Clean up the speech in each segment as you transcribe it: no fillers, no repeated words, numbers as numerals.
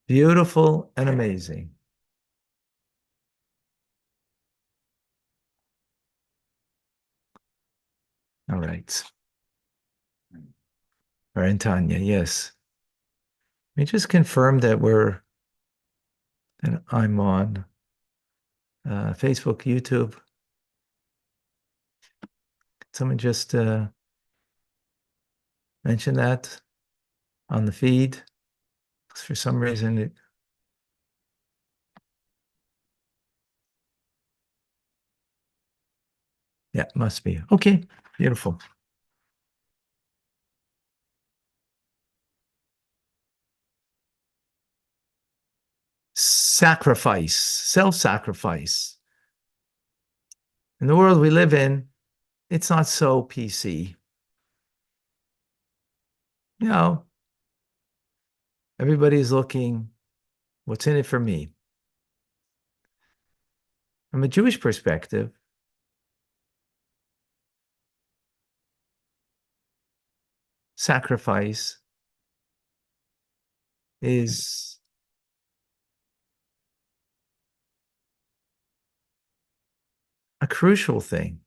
Beautiful and amazing. All right. All right, Tanya, yes. Let me just confirm that I'm on Facebook, YouTube. Someone just mentioned that on the feed. For some reason, yeah, must be. Okay, beautiful. Sacrifice, self-sacrifice. In the world we live in, it's not so PC. You know, everybody's looking, what's in it for me? From a Jewish perspective, sacrifice is a crucial thing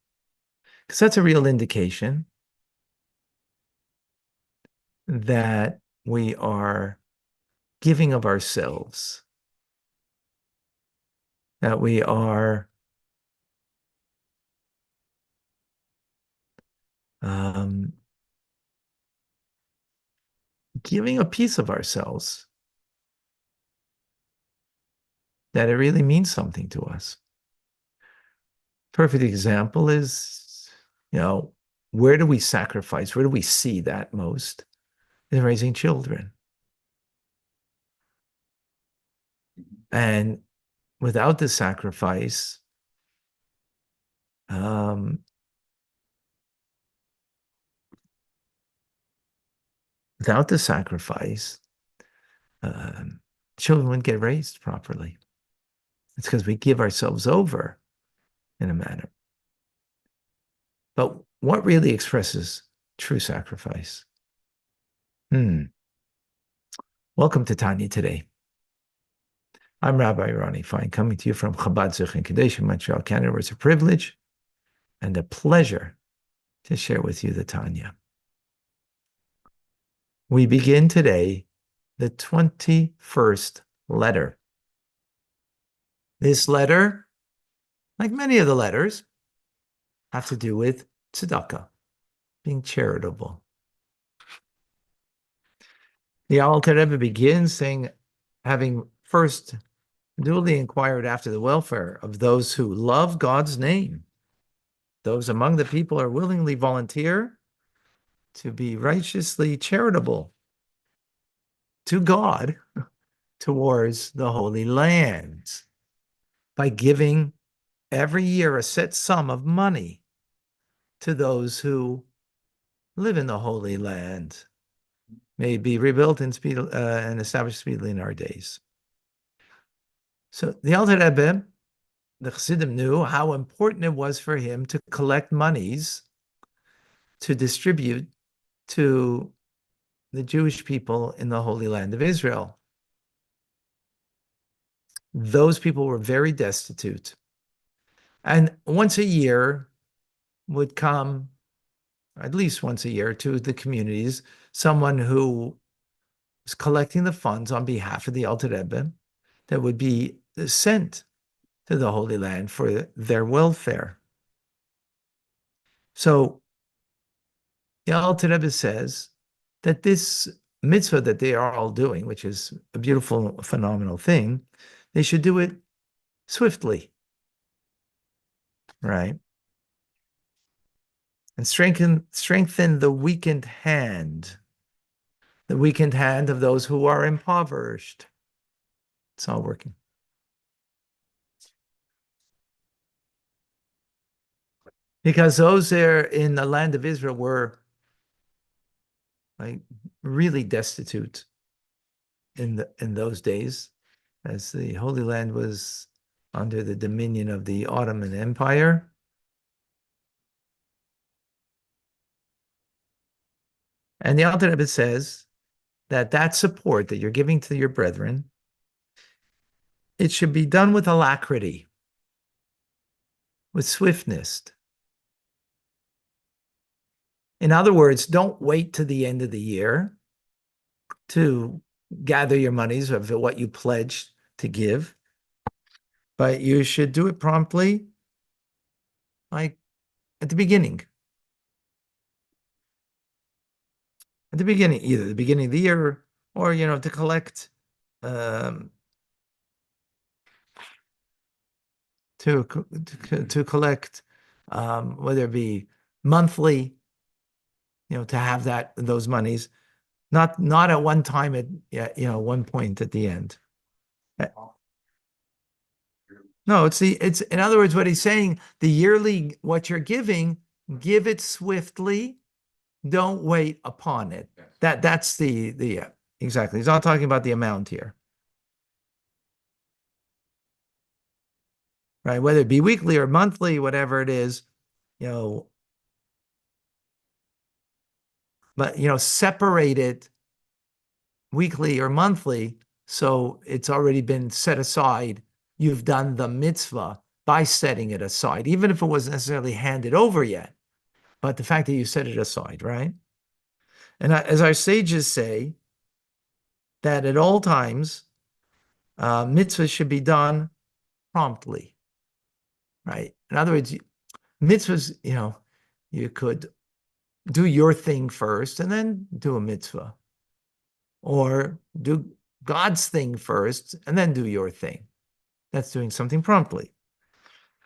because that's a real indication that we are giving of ourselves, that we are um, giving a piece of ourselves, that it really means something to us. Perfect example is, you know, where do we sacrifice? Where do we see that most? In raising children. And without the sacrifice, um, without the sacrifice, um, children wouldn't get raised properly. It's because we give ourselves over in a manner. But what really expresses true sacrifice? Hmm. Welcome to Tanya today. I'm Rabbi Ronnie Fine, coming to you from Chabad Zich in Kadesh in Montreal, Canada, where it's a privilege and a pleasure to share with you the Tanya. We begin today the 21st letter. This letter, like many of the letters, have to do with tzedakah, being charitable. The Alter Rebbe begins saying, having first duly inquired after the welfare of those who love God's name, those among the people are willingly volunteer to be righteously charitable to God towards the Holy Land by giving every year a set sum of money to those who live in the Holy Land, may be rebuilt and established speedily in our days. So the Alter Rebbe, the Chassidim, knew how important it was for him to collect monies to distribute to the Jewish people in the Holy Land of Israel. Those people were very destitute. And once a year would come, at least once a year, to the communities, someone who was collecting the funds on behalf of the Alter Rebbe that would be sent to the Holy Land for their welfare. So the Alter Rebbe says that this mitzvah that they are all doing, which is a beautiful, phenomenal thing, they should do it swiftly, right? And strengthen the weakened hand of those who are impoverished. It's all working. Because those there in the land of Israel were like really destitute in those days, as the Holy Land was under the dominion of the Ottoman Empire. And the Alter Rebbe says that support that you're giving to your brethren it should be done with alacrity, with swiftness. In other words, don't wait to the end of the year to gather your monies of what you pledged to give, but you should do it promptly, like at the beginning. At the beginning, either the beginning of the year or, to collect, um, to collect, whether it be monthly, to have those monies, not at one time one point at the end. No, it's in other words, what he's saying, the yearly, what you're giving, give it swiftly, don't wait upon it. That's the exactly. He's not talking about the amount here. Right? Whether it be weekly or monthly, whatever it is, but separate it weekly or monthly, so it's already been set aside. You've done the mitzvah by setting it aside, even if it wasn't necessarily handed over yet. But the fact that you set it aside, right? And as our sages say, that at all times, mitzvahs should be done promptly, right? In other words, mitzvahs, you could do your thing first and then do a mitzvah, or do God's thing first and then do your thing. That's doing something promptly.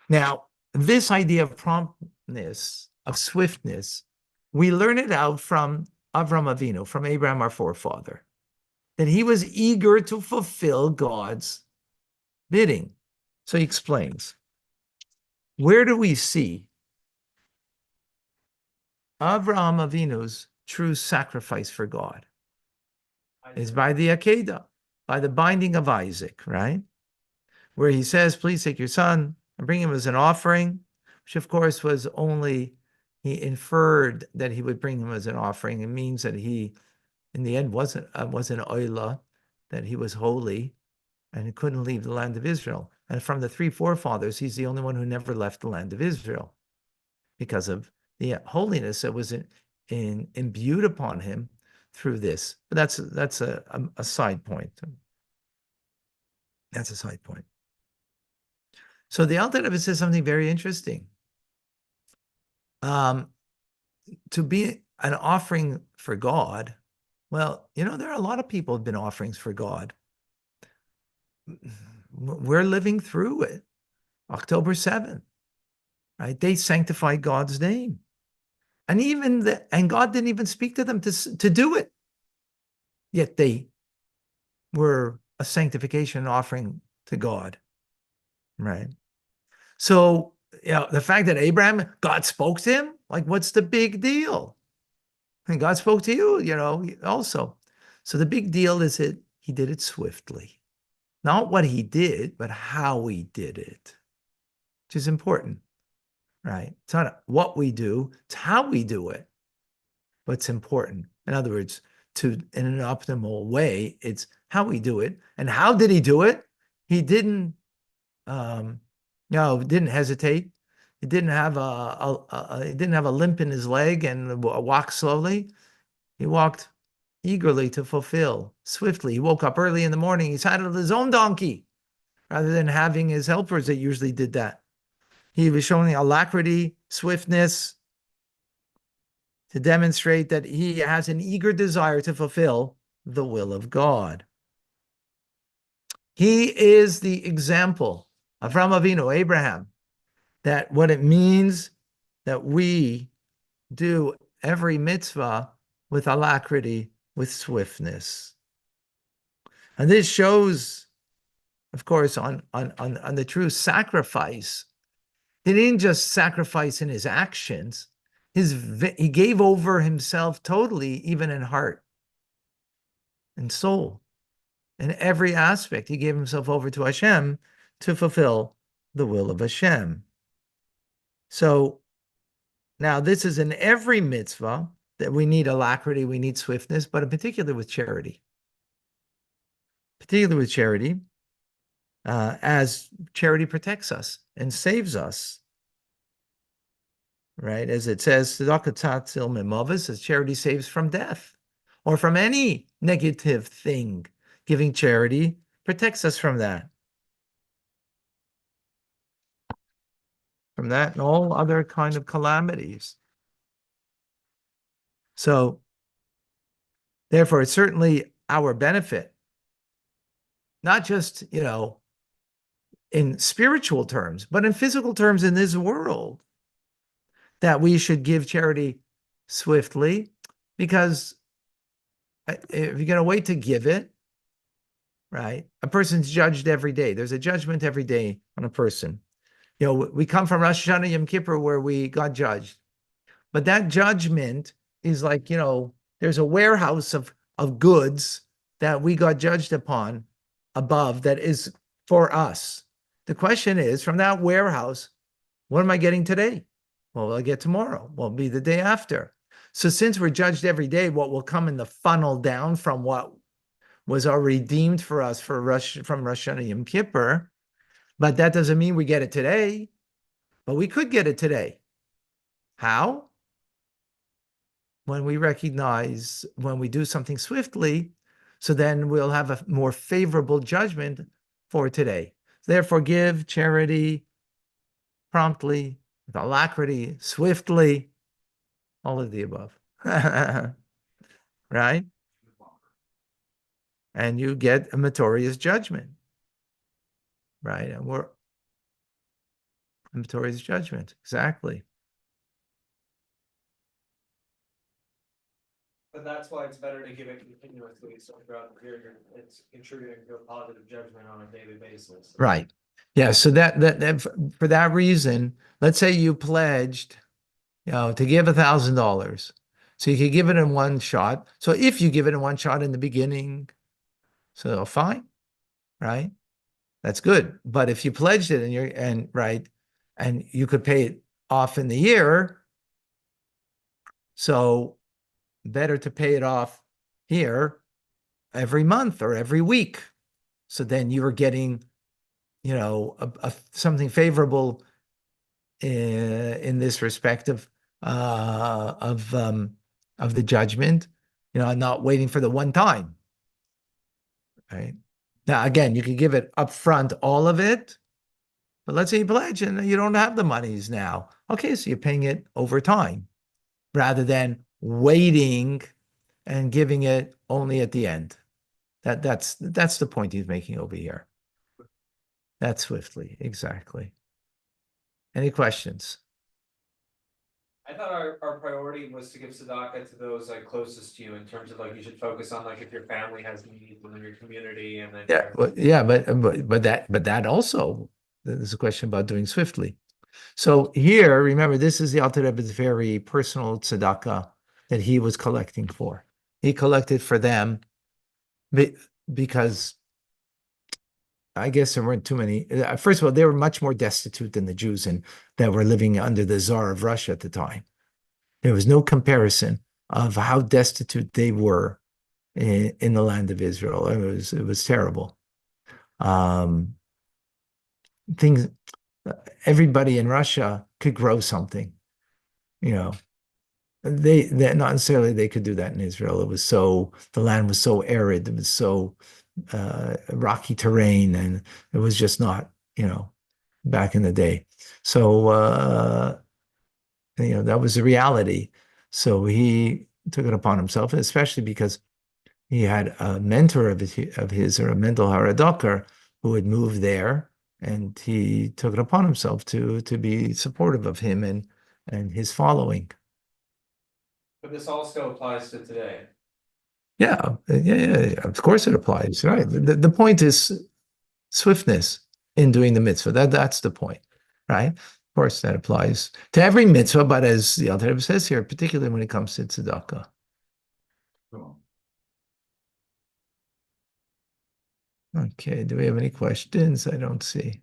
Now, this idea of promptness, of swiftness, we learn it out from Avram Avinu, from Abraham, our forefather, that he was eager to fulfill God's bidding. So he explains, where do we see Avraham Avinu's true sacrifice for God? It's by the Akedah, by the binding of Isaac, right? Where he says, please take your son and bring him as an offering, which of course was only, he inferred that he would bring him as an offering. It means that he, in the end, wasn't Oila, that he was holy and he couldn't leave the land of Israel. And from the three forefathers, he's the only one who never left the land of Israel because of the holiness that was imbued upon him through this. But that's a side point. That's a side point. So the Alter Rebbe says something very interesting. To be an offering for God, well, there are a lot of people who've been offerings for God. We're living through it. October 7th, right? They sanctified God's name. And God didn't even speak to them to do it. Yet they were a sanctification offering to God, right? So, the fact that Abraham, God spoke to him, like, what's the big deal? And God spoke to you, also. So the big deal is that he did it swiftly. Not what he did, but how he did it, which is important, right? It's not what we do, it's how we do it. What's important. In other words, in an optimal way, it's how we do it. And how did he do it? He didn't didn't hesitate. He didn't have a limp in his leg and walk slowly. He walked eagerly to fulfill, swiftly. He woke up early in the morning. He saddled his own donkey rather than having his helpers that usually did that. He was showing alacrity, swiftness, to demonstrate that he has an eager desire to fulfill the will of God. He is the example of Avram Avinu, Abraham, that what it means that we do every mitzvah with alacrity, with swiftness. And this shows, of course, on the true sacrifice. He didn't just sacrifice in his actions. He gave over himself totally, even in heart and soul. In every aspect, he gave himself over to Hashem to fulfill the will of Hashem. So now this is in every mitzvah that we need alacrity, we need swiftness, but in particular with charity. Particularly with charity. as charity protects us and saves us, right? As it says, tzedakah tatzil mimovis, as charity saves from death or from any negative thing. Giving charity protects us from that. From that and all other kind of calamities. So, therefore, it's certainly our benefit, not just, in spiritual terms, but in physical terms in this world, that we should give charity swiftly, because if you're going to wait to give it, right? A person's judged every day. There's a judgment every day on a person. We come from Rosh Hashanah Yom Kippur where we got judged. But that judgment is like, there's a warehouse of goods that we got judged upon above that is for us. The question is, from that warehouse, what am I getting today? What will I get tomorrow? What will be the day after? So since we're judged every day, what will come in the funnel down from what was already deemed for us from Rosh Hashanah Yom Kippur, but that doesn't mean we get it today, but we could get it today. How? When we recognize, when we do something swiftly, so then we'll have a more favorable judgment for today. Therefore, give charity promptly, with alacrity, swiftly, all of the above. Right? And you get a meritorious judgment. Right? And we're meritorious judgment. Exactly. But that's why it's better to give it continuously, so throughout the period, it's contributing to a positive judgment on a daily basis. Right. Yeah. So that for that reason, let's say you pledged, to give $1,000. So you could give it in one shot. So if you give it in one shot in the beginning, so fine, right? That's good. But if you pledged it and you could pay it off in the year, so better to pay it off here every month or every week. So then you are getting, something favorable in this respect of the judgment, not waiting for the one time. Right. Now, again, you can give it up front, all of it, but let's say you pledge and you don't have the monies now. Okay, so you're paying it over time rather than waiting and giving it only at the end. That's the point he's making over here. That's swiftly, exactly. Any questions? I thought our priority was to give tzedakah to those like closest to you, in terms of like you should focus on like if your family has needs within your community, and then But that also, there's a question about doing swiftly. So here, remember, this is the Alter Rebbe's very personal tzedakah that he was collecting for. He collected for them because I guess there weren't too many. First of all, they were much more destitute than the Jews that were living under the Tsar of Russia at the time. There was no comparison of how destitute they were in the land of Israel. It was terrible. Um, things, everybody in Russia could grow something, you know. They not necessarily they could do that in Israel. The land was so arid, it was so rocky terrain, and it was just not, back in the day. So that was the reality. So he took it upon himself, especially because he had a mentor of his, or a mental haradoker, who had moved there, and he took it upon himself to be supportive of him and his following. But this all still applies to today. Yeah. Of course it applies, right? The point is swiftness in doing the mitzvah. That's the point, right? Of course, that applies to every mitzvah, but as the Alter Rebbe says here, particularly when it comes to tzedakah. Okay, do we have any questions? I don't see.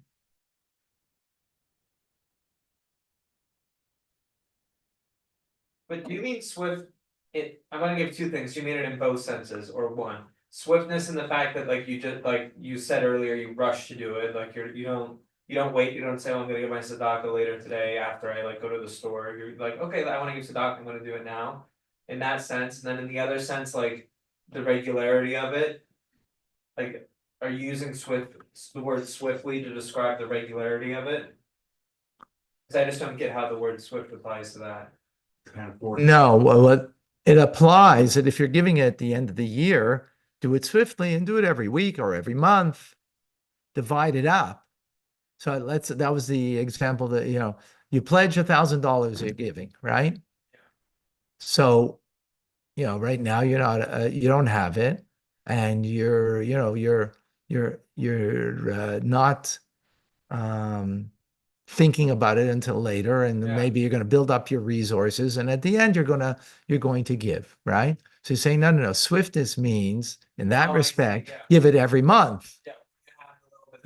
But do you mean swift? I'm going to give two things. You mean it in both senses, or one? swiftness in the fact that like you just like you said earlier, you rush to do it. Like you don't wait. You don't say, "Oh, I'm gonna give my tzedakah later today after I like go to the store." You're like, okay, I want to give tzedakah. I'm gonna do it now. In that sense, and then in the other sense, like the regularity of it. Like, are you using the word swiftly to describe the regularity of it? Because I just don't get how the word swift applies to that. No, well, what it applies that if you're giving it at the end of the year, do it swiftly and do it every week or every month. Divide it up. So that was the example that, you pledge $1,000 you're giving, right? So, right now you don't have it, and you're not thinking about it until later, and Yeah. maybe you're going to build up your resources, and at the end you're going to give, right? So you're saying, no, swiftness means in that Oh, I see, respect, yeah. give it every month. Yeah.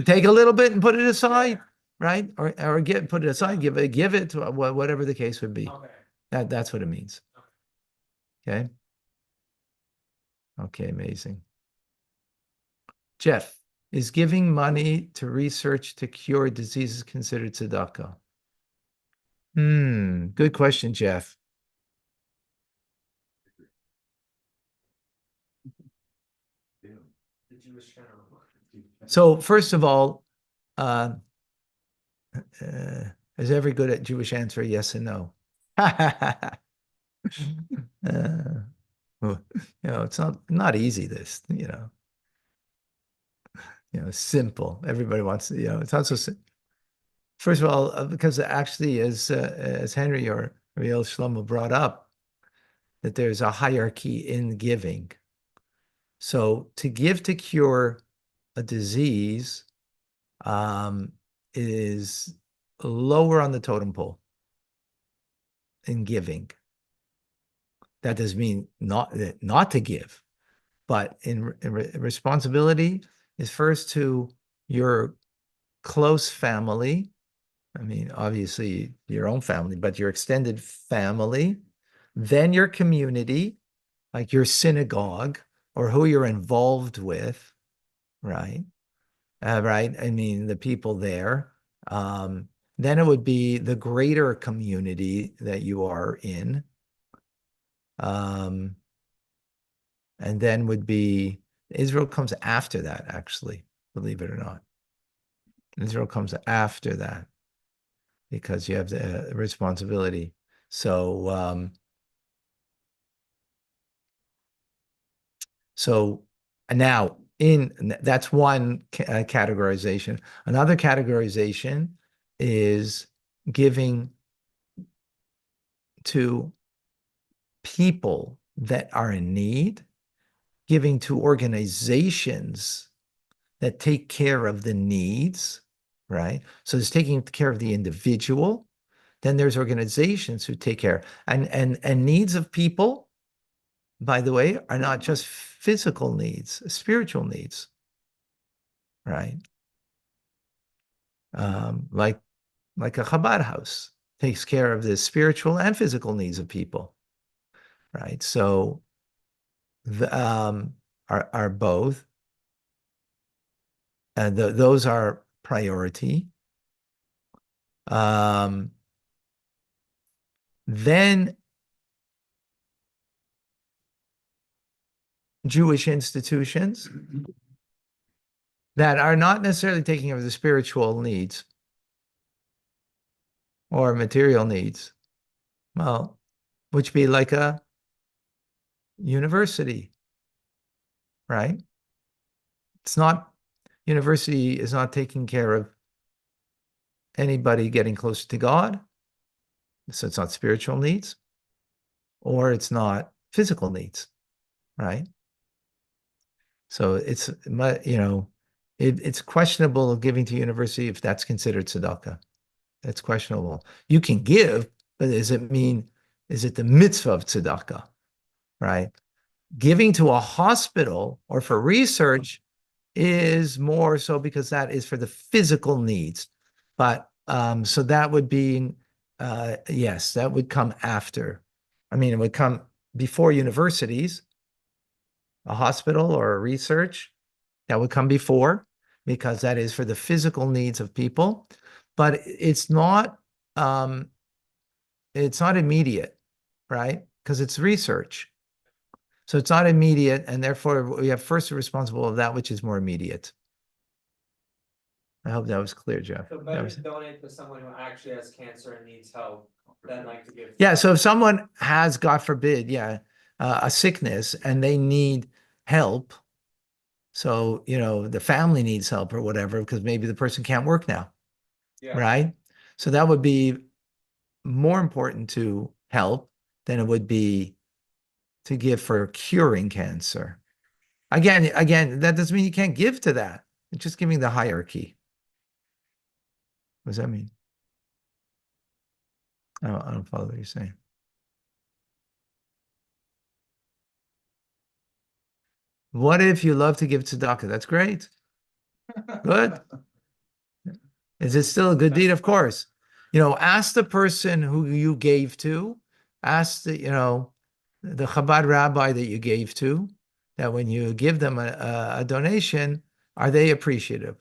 Take a little bit and put it aside, Yeah. right? Or put it aside, Yeah. give it to whatever the case would be. Okay. That's what it means. Okay. Okay, amazing. Jeff, is giving money to research to cure diseases considered tzedakah? Good question, Jeff. The Jewish general. So first of all, uh, is every good at Jewish answer yes and no? Well, it's not easy. This, simple. Everybody wants to, it's not so simple. First of all, because actually, as Henry or Riel Shlomo brought up, that there's a hierarchy in giving. So to give to cure a disease is lower on the totem pole in giving. That doesn't mean not to give, but in responsibility is first to your close family. I mean, obviously your own family, but your extended family, then your community, like your synagogue or who you're involved with, right? Right. I mean, the people there. Then it would be the greater community that you are in. And then would be Israel comes after that, actually, believe it or not. Israel comes after that because you have the responsibility. So, so now that's one categorization. Another categorization is giving to people that are in need, giving to organizations that take care of the needs, right? So it's taking care of the individual. Then there's organizations who take care and needs of people, by the way, are not just physical needs, spiritual needs, right? Like a Chabad house takes care of the spiritual and physical needs of people, right? So are both, and those are priority. Then Jewish institutions that are not necessarily taking care of the spiritual needs or material needs, well, which be like a university, right? University is not taking care of anybody getting closer to God, so it's not spiritual needs, or it's not physical needs, right? So it's questionable giving to university if that's considered tzedakah. It's questionable. You can give, but is it the mitzvah of tzedakah, right? Giving to a hospital or for research is more so because that is for the physical needs. But so that would be, yes, that would come after. I mean, it would come before universities, a hospital or a research, that would come before, because that is for the physical needs of people. But it's not immediate, right? Because it's research. So it's not immediate, and therefore we have first responsible of that which is more immediate. I hope that was clear, Jeff. So That better was- to donate to someone who actually has cancer and needs help than like to give. Yeah, so if someone has, God forbid, a sickness and they need help, so the family needs help or whatever, because maybe the person can't work now, Yeah, right? So that would be more important to help than it would be to give for curing cancer. Again, that doesn't mean you can't give to that. It's just giving the hierarchy. What does that mean? I don't follow what you're saying. What if you love to give tzedakah? That's great. Good. Is it still a good deed? Of course. Ask the person who you gave to, ask the Chabad rabbi that you gave to, that when you give them a donation, are they appreciative?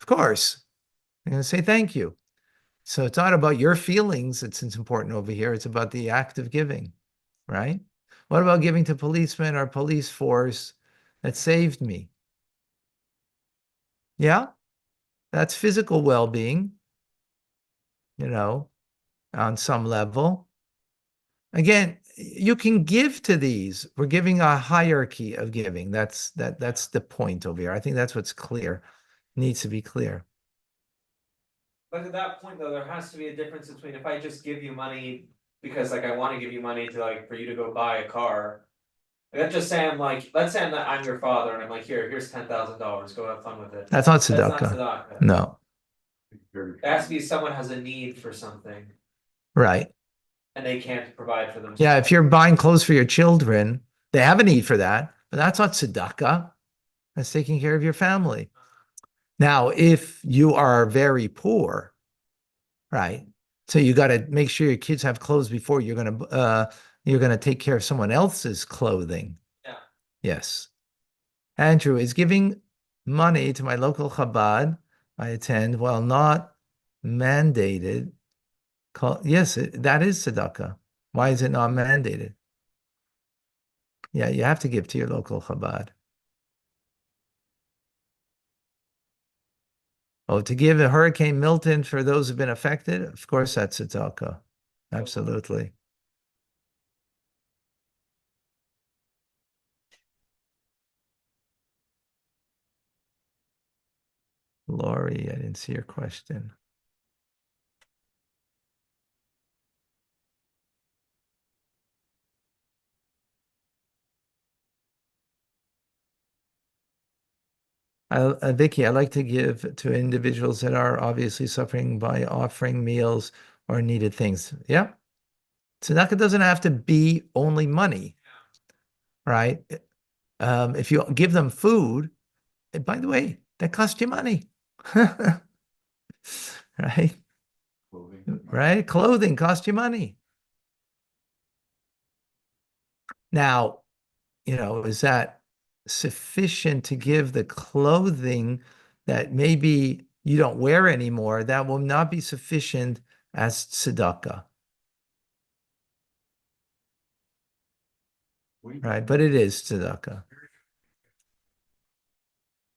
Of course. They're going to say thank you. So it's not about your feelings. It's important over here. It's about the act of giving, right? What about giving to policemen or police force that saved me? Yeah, that's physical well-being, on some level. Again, you can give to these. We're giving a hierarchy of giving. That's the point over here. I think that's what's clear. Needs to be clear. but at that point though, there has to be a difference between if I just give you money because like I want to give you money to like for you to go buy a car. Like, let's just say let's say I'm your father and I'm like, here's $10,000, go have fun with it. That's not That's not tzedakah. tzedakah. No, It has to be someone has a need for something right. and they can't provide for themselves. Yeah, if you're buying clothes for your children, they have a need for that, but that's not tzedakah. That's taking care of your family. Now, if you are very poor, right? So you got to make sure your kids have clothes before you're gonna take care of someone else's clothing. Yeah. Yes. Andrew, is giving money to my local Chabad I attend while not mandated. Yes, that is tzedakah. Why is it not mandated? Yeah, you have to give to your local Chabad. Oh, to give a Hurricane Milton for those who've been affected? Of course, that's tzedakah. Absolutely. Lori, I didn't see your question. Vicky, I like to give to individuals that are obviously suffering by offering meals or needed things. Yeah. Tzedakah doesn't have to be only money, right? If you give them food, and by the way, that costs you money, right? Right? Clothing costs you money. Now, is that sufficient to give the clothing that maybe you don't wear anymore? That will not be sufficient as tzedakah. Right, but it is tzedakah.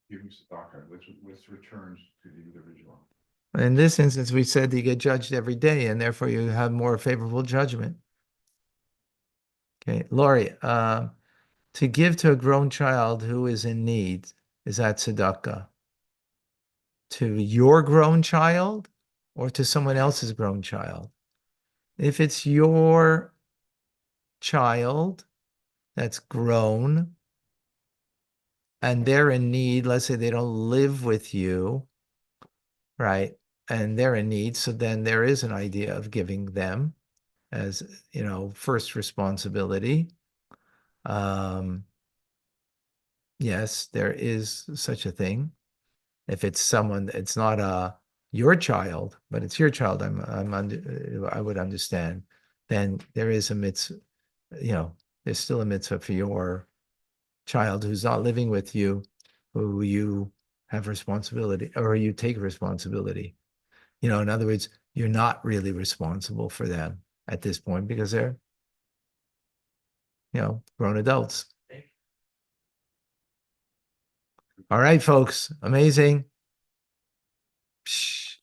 Giving tzedakah, which returns to the individual. In this instance, we said that you get judged every day, and therefore you have more favorable judgment. Okay, Lori, to give to a grown child who is in need, is that tzedakah? To your grown child or to someone else's grown child? If it's your child that's grown and they're in need, let's say they don't live with you, right? And they're in need, so then there is an idea of giving them as, first responsibility. Yes, there is such a thing. If it's someone, it's not your child, but it's your child, I would understand. Then there is a mitzvah, there's still a mitzvah for your child who's not living with you, who you have responsibility or you take responsibility. In other words, you're not really responsible for them at this point because they're, grown adults. All right, folks. Amazing. Psh.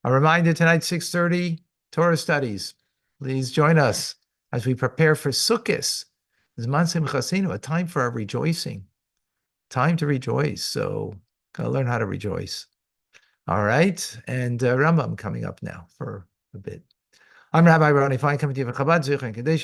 A reminder tonight, 6:30, Torah studies. Please join us as we prepare for Sukkot. Zman Simchasinu, a time for our rejoicing. Time to rejoice. So gotta learn how to rejoice. All right. And Rambam coming up now for a bit. I'm Rabbi Ronnie Fine, coming to you from Chabad Zich and Kadesh.